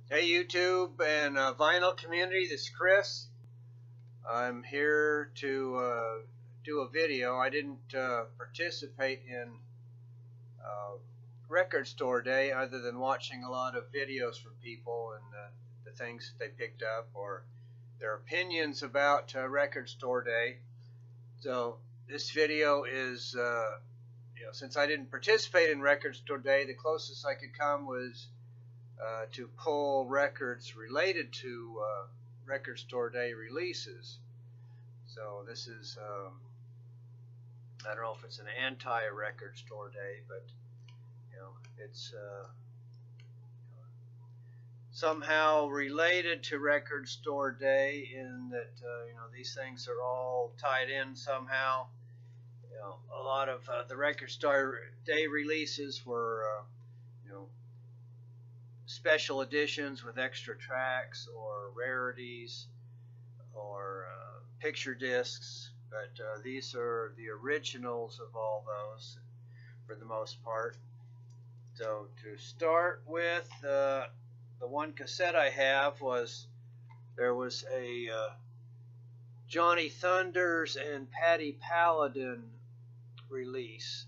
Hey YouTube and vinyl community, this is Chris. I'm here to do a video. I didn't participate in record store day other than watching a lot of videos from people and the things that they picked up or their opinions about record store day. So this video is, since I didn't participate in record store day, the closest I could come was to pull records related to record store day releases. So this is, I don't know if it's an anti-record store day, but it's somehow related to record store day in that these things are all tied in somehow. A lot of the record store day releases were special editions with extra tracks or rarities or picture discs, but these are the originals of all those for the most part. So to start with, the one cassette I have there was a Johnny Thunders and Patty Paladin release,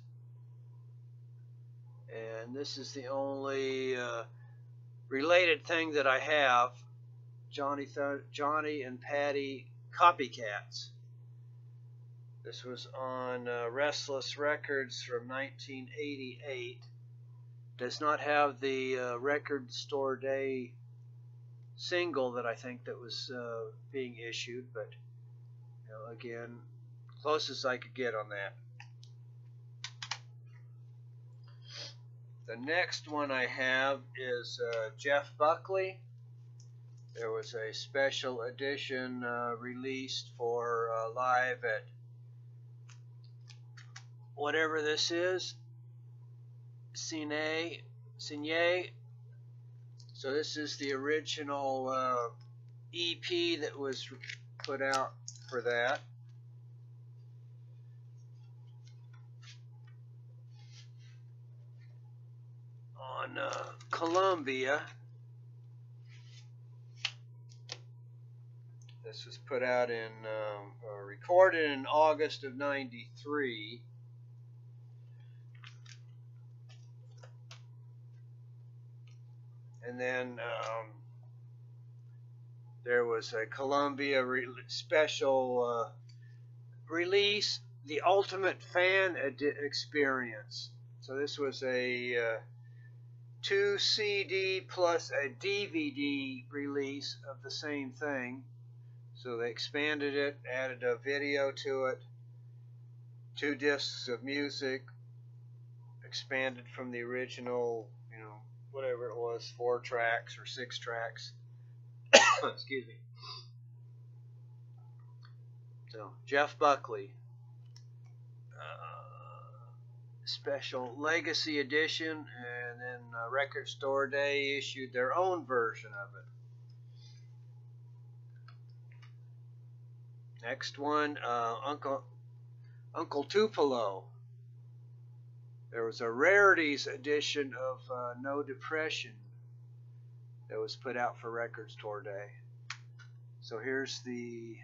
and this is the only related thing that I have. Johnny and Patty Copycats. This was on Restless Records from 1988. Does not have the record store day single that I think that was being issued, but again, closest I could get on that. The next one I have is Jeff Buckley. There was a special edition released for live at whatever this is, Cine. So this is the original EP that was put out for that. On Columbia. This was put out in, recorded in August of '93. And then there was a Columbia special release, The Ultimate Fan Experience. So this was a 2 CD plus a DVD release of the same thing. So they expanded it, added a video to it, 2 discs of music, expanded from the original, whatever it was, 4 tracks or 6 tracks. Excuse me. So Jeff Buckley. Special Legacy Edition, and then Record Store Day issued their own version of it. Next one, Uncle Tupelo. There was a rarities edition of No Depression that was put out for Record Store Day. So here's the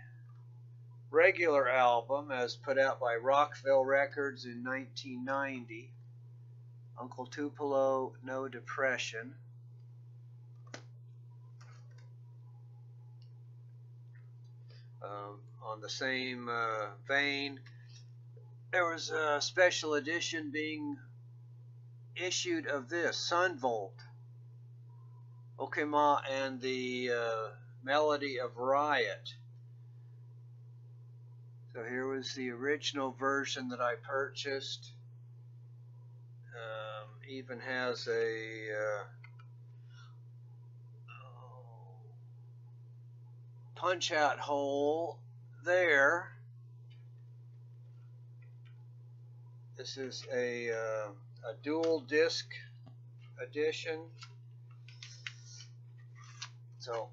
regular album as put out by Rockville Records in 1990. Uncle Tupelo, No Depression. On the same vein, there was a special edition being issued of this, Sunvolt, Okema and the Melody of Riot. So here was the original version that I purchased. Even has a punch-out hole there. This is a dual disc edition. So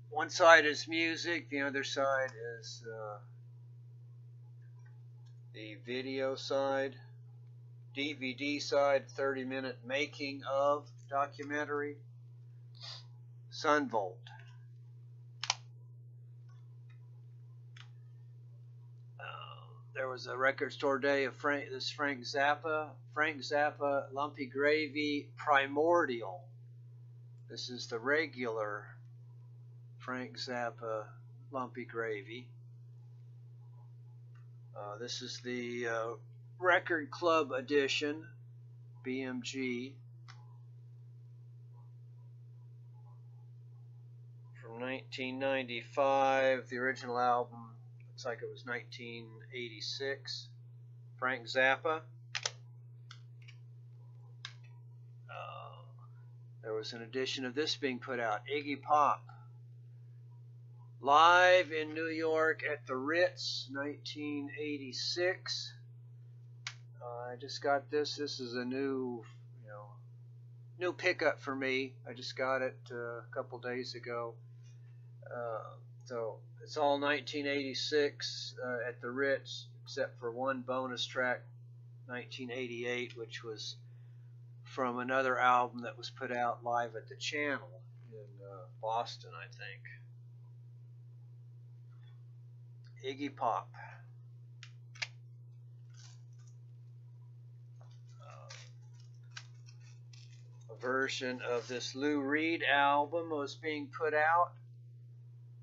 one side is music, the other side is the video side. DVD side, 30-minute making of documentary. Sunvolt. There was a record store day of Frank Zappa. Frank Zappa Lumpy Gravy Primordial. This is the regular Frank Zappa Lumpy Gravy. This is the Record Club Edition, BMG, from 1995. The original album looks like it was 1986. Frank Zappa. There was an edition of this being put out. Iggy Pop. Live in New York at the Ritz, 1986. I just got this. This is a new pickup for me. I just got it a couple days ago. So it's all 1986 at the Ritz, except for one bonus track, 1988, which was from another album that was put out live at the Channel in Boston, I think. Iggy Pop. A version of this Lou Reed album was being put out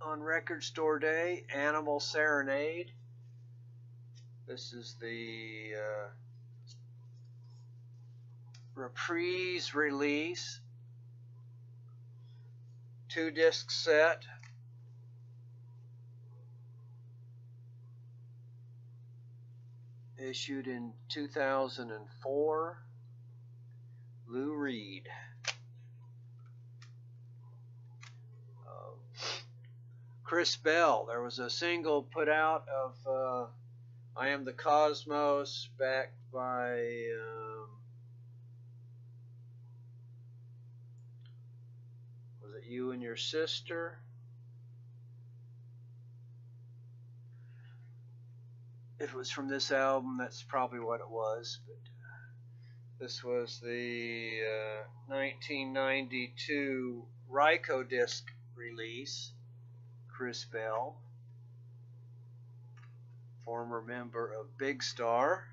on Record Store Day, Animal Serenade. This is the Reprise release. 2-disc set. Issued in 2004. Lou Reed. Chris Bell. There was a single put out of I Am the Cosmos, backed by was it You and Your Sister? If it was from this album, that's probably what it was. But this was the 1992 Rykodisc release. Chris Bell, former member of Big Star.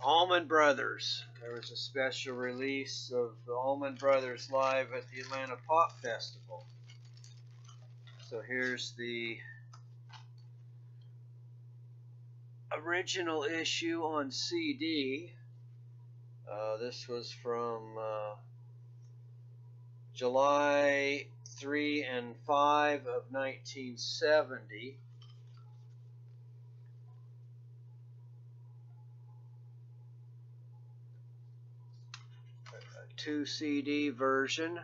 Allman Brothers. There was a special release of the Allman Brothers live at the Atlanta Pop Festival. So here's the original issue on CD. This was from July 3 and 5 of 1970. A 2 CD version.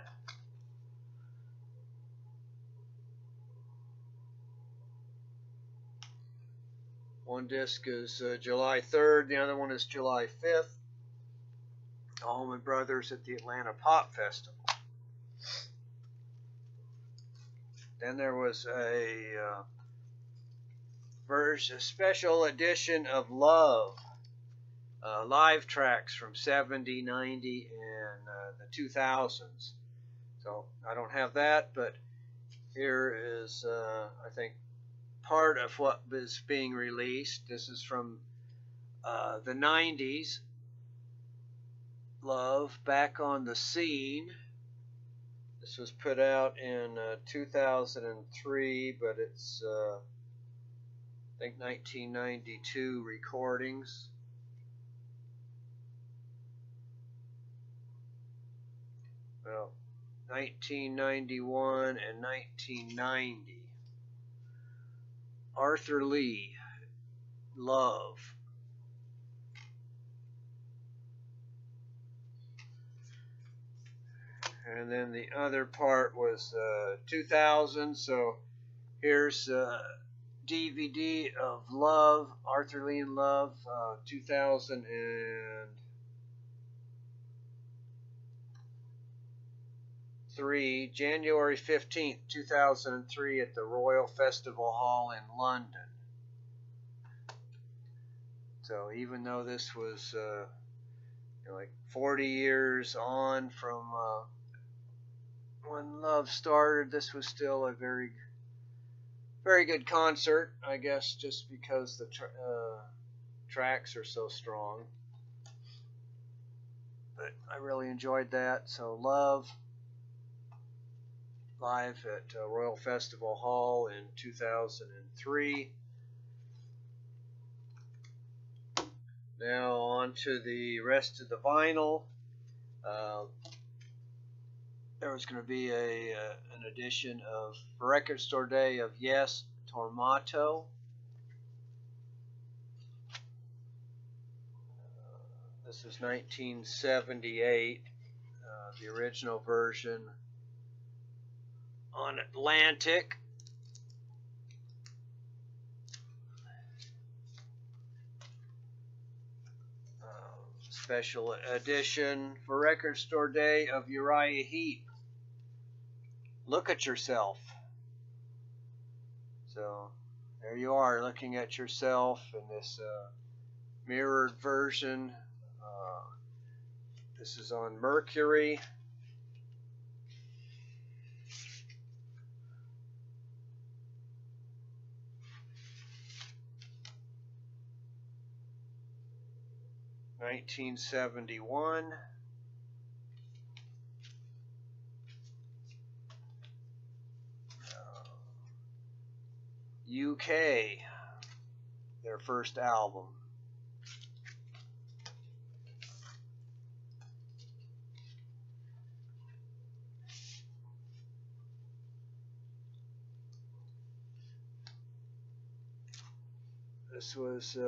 One disc is July 3rd, the other one is July 5th. Allman Brothers at the Atlanta Pop Festival. Then there was a special edition of Love, live tracks from 70, 90, and the 2000s. So I don't have that, but here is, I think, part of what is being released. This is from the 90s. Love, Back on the Scene. This was put out in 2003, but it's I think 1992 recordings. Well, 1991 and 1990. Arthur Lee, Love. And then the other part was 2000. So here's DVD of Love, Arthur Lee and Love, 2003, January 15th, 2003 at the Royal Festival Hall in London. So even though this was like 40 years on from when Love started, this was still a very good concert, I guess, just because the tracks are so strong. But I really enjoyed that. So Love live at Royal Festival Hall in 2003. Now on to the rest of the vinyl. There was going to be an edition of Record Store Day of Yes, Tormato. This is 1978, the original version on Atlantic. Special edition for Record Store Day of Uriah Heep. Look at yourself. So there you are, looking at yourself in this mirrored version. This is on Mercury. (1971). UK, their first album. This was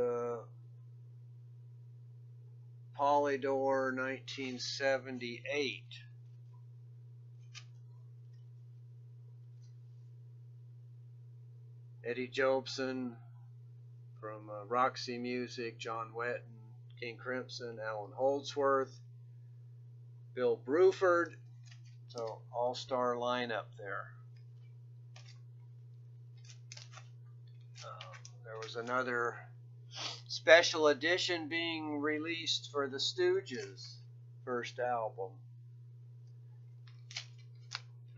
Polydor 1978. Eddie Jobson from Roxy Music, John Wetton, King Crimson, Alan Holdsworth, Bill Bruford. So all-star lineup there. There was another special edition being released for the Stooges' first album.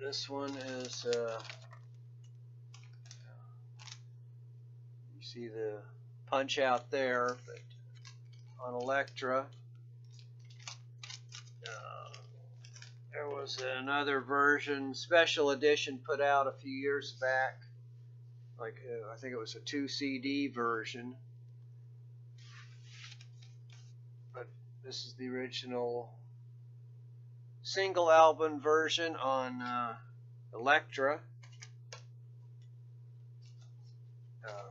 This one is you see the punch out there, but on Elektra. There was another version, special edition, put out a few years back. Like I think it was a 2 CD version. But this is the original single album version on Elektra.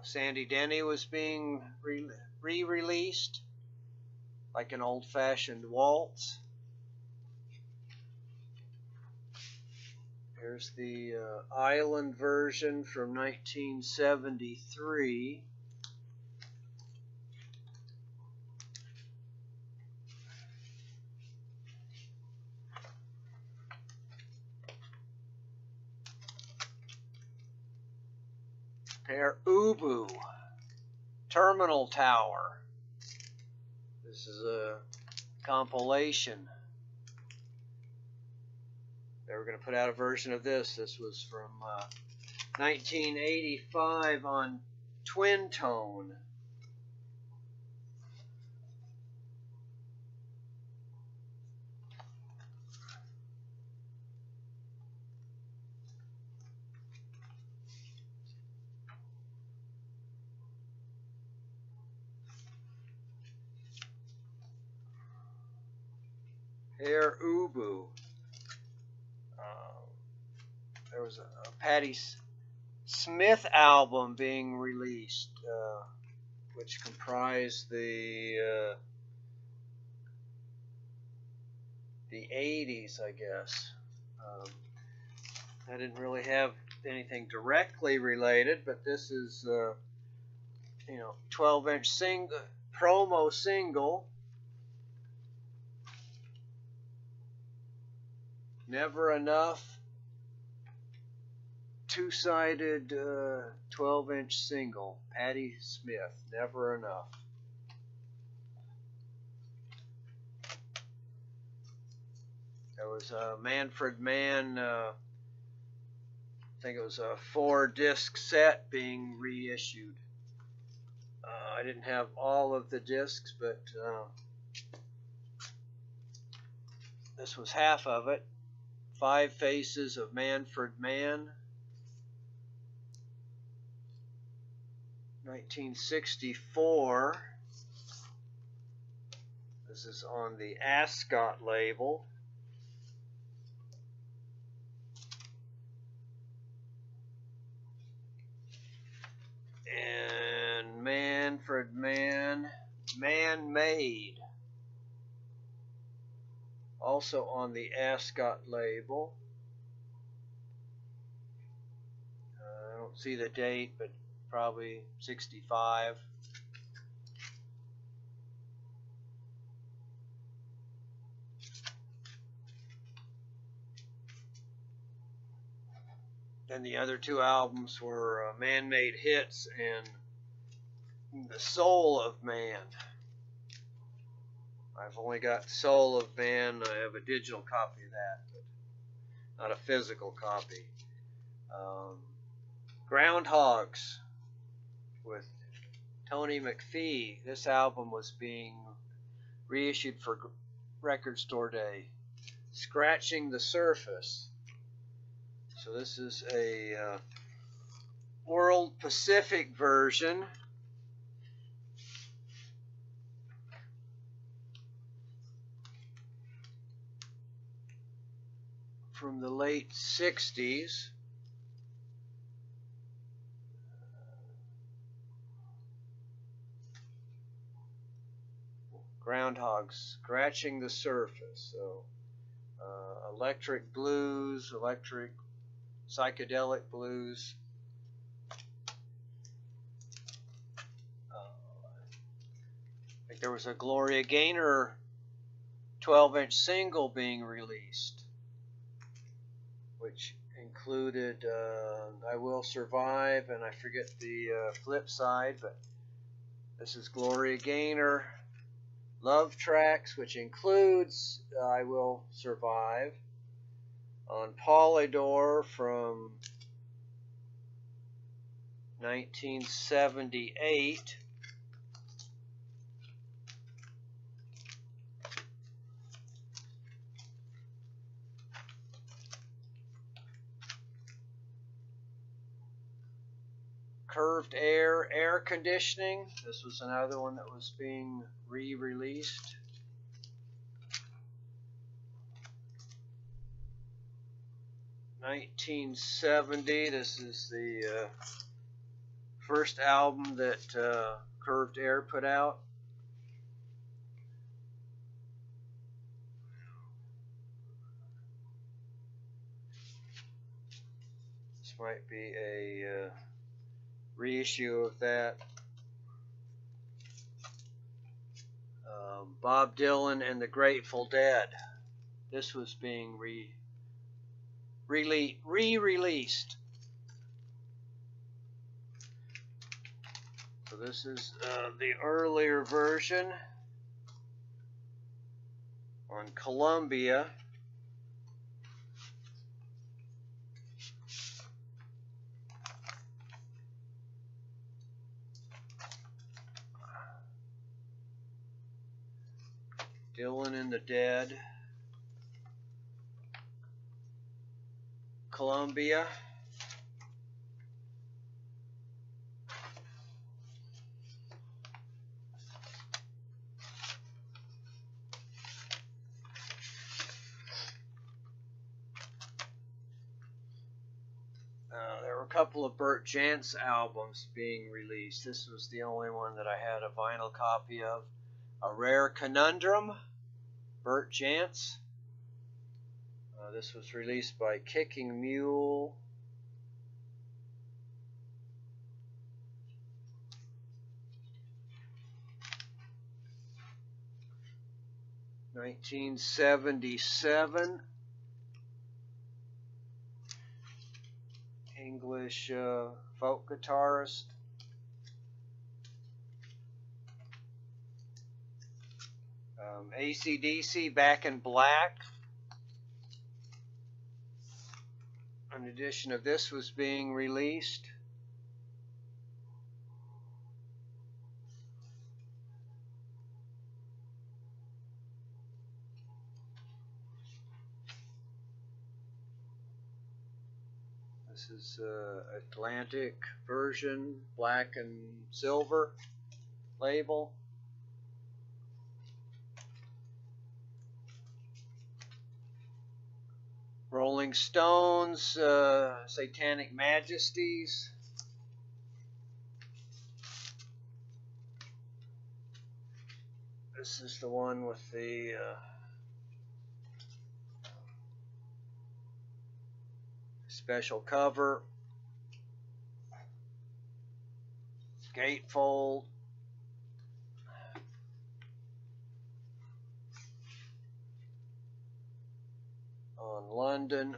Sandy Denny was being re-released like an old-fashioned waltz. Here's the Island version from 1973. Pere Ubu, Terminal Tower. This is a compilation. They were going to put out a version of this. This was from 1985 on Twin Tone. Pere Ubu. There was a Patti Smith album being released, which comprised the 80s, I guess. I didn't really have anything directly related, but this is, 12-inch promo single. Never Enough. Two-sided 12-inch single, Patti Smith, Never Enough. was a Manfred Mann, I think it was a 4-disc set being reissued. I didn't have all of the discs, but this was half of it. 5 Faces of Manfred Mann, 1964. This is on the Ascot label. And Manfred Mann, Man-Made, also on the Ascot label. I don't see the date, but probably 65. Then the other 2 albums were Man-Made Hits and The Soul of Man. I've only got Soul of Man. I have a digital copy of that, but not a physical copy. Groundhogs with Tony McPhee. This album was being reissued for Record Store Day. Scratching the Surface. So this is a World Pacific version. From the late 60s. Groundhogs, Scratching the Surface. So electric blues, electric psychedelic blues. I think there was a Gloria Gaynor 12-inch single being released, which included I Will Survive, and I forget the flip side, but this is Gloria Gaynor Love Tracks, which includes I Will Survive, on Polydor from 1978. Curved Air Conditioning. This was another one that was being re-released. (1970). This is the first album that Curved Air put out. This might be a reissue of that. Bob Dylan and the Grateful Dead. This was being re-released. So this is the earlier version on Columbia. Dylan and the Dead. Columbia. There were a couple of Bert Jansch albums being released. This was the only one that I had a vinyl copy of. A Rare Conundrum, Bert Jansch. This was released by Kicking Mule. (1977). English folk guitarist. AC/DC, Back in Black. An edition of this was being released. This is Atlantic version, black and silver label. Rolling Stones, Satanic Majesties. This is the one with the special cover, gatefold, on London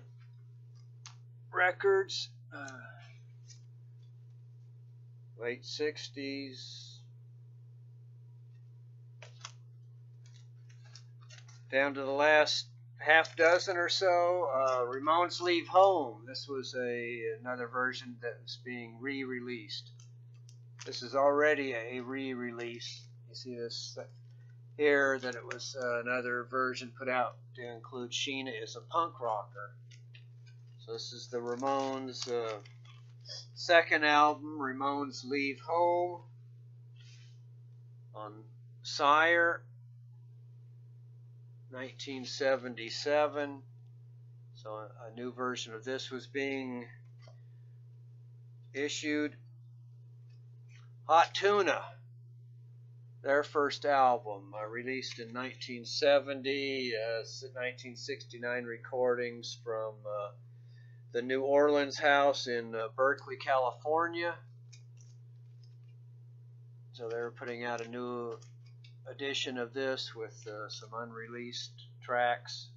Records, late 60s, down to the last half dozen or so. Ramones Leave Home. This was another version that was being re-released. This is already a re-release. You see this here, that it was another version put out to include Sheena as a punk rocker. So this is the Ramones' second album, Ramones Leave Home, on Sire, 1977. So a new version of this was being issued. Hot Tuna, their first album, released in 1970, 1969 recordings from the New Orleans house in Berkeley, California. So they're putting out a new edition of this with some unreleased tracks.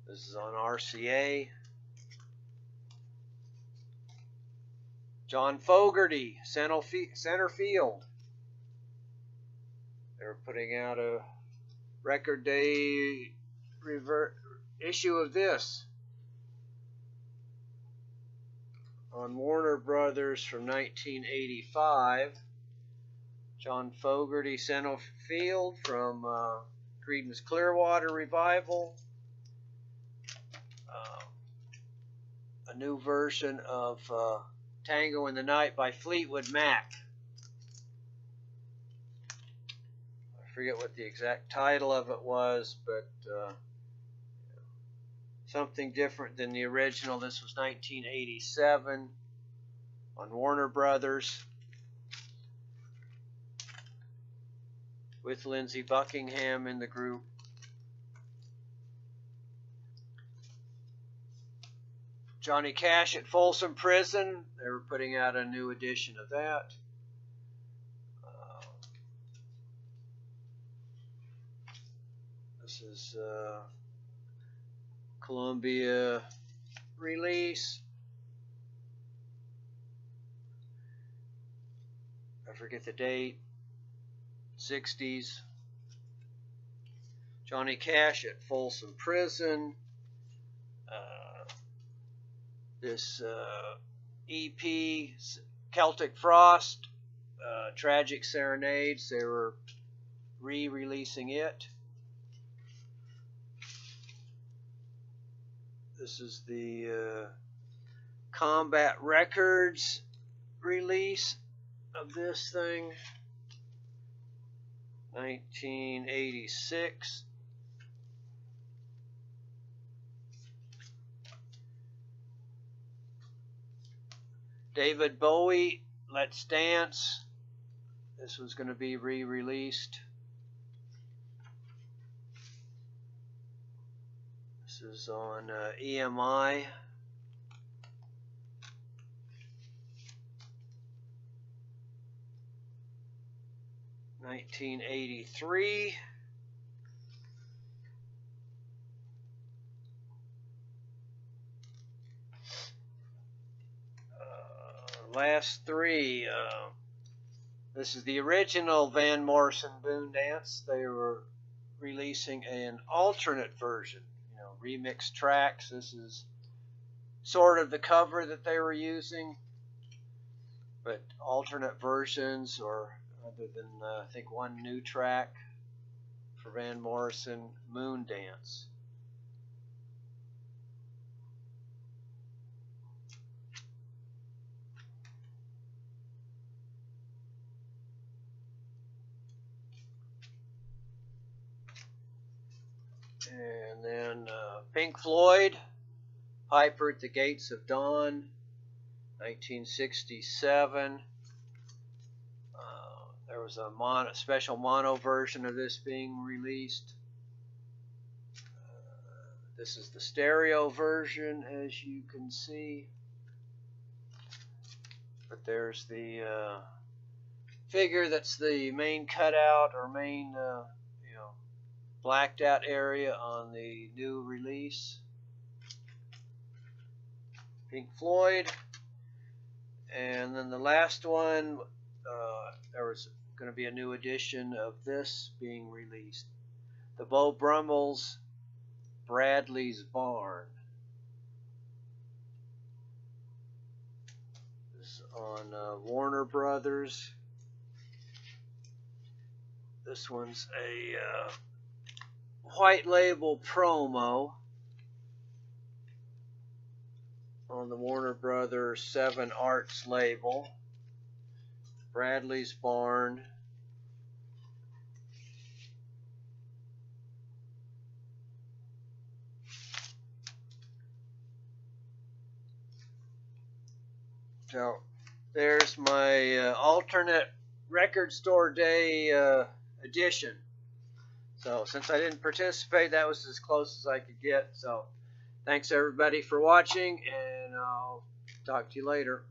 This is on RCA. John Fogerty, Center Field. They're putting out a record day issue of this on Warner Brothers from 1985. John Fogerty, Center Field from Creedence Clearwater Revival. A new version of Tango in the Night by Fleetwood Mac. I forget what the exact title of it was, but something different than the original. This was 1987 on Warner Brothers with Lindsey Buckingham in the group. Johnny Cash at Folsom Prison. They were putting out a new edition of that. This is Columbia release. I forget the date. 60s. Johnny Cash at Folsom Prison. This EP, Celtic Frost, Tragic Serenades, they were re-releasing it. This is the Combat Records release of this thing, 1986. David Bowie, Let's Dance. This was going to be re-released. This is on EMI. $1983. Last three. This is the original Van Morrison Boone Dance. They were releasing an alternate version, remix tracks. This is sort of the cover that they were using, but alternate versions, or other than I think one new track for Van Morrison, Moon Dance. And then Pink Floyd, Piper at the Gates of Dawn, 1967. There was a special mono version of this being released. This is the stereo version, as you can see. But there's the figure that's the main cutout or main blacked out area on the new release. Pink Floyd. And then the last one, there was going to be a new edition of this being released. The Beau Brummels, Bradley's Barn. This is on Warner Brothers. This one's a white label promo on the Warner Brothers 7 Arts label. Bradley's Barn. So there's my alternate record store day edition. So since I didn't participate, that was as close as I could get. So thanks everybody for watching, and I'll talk to you later.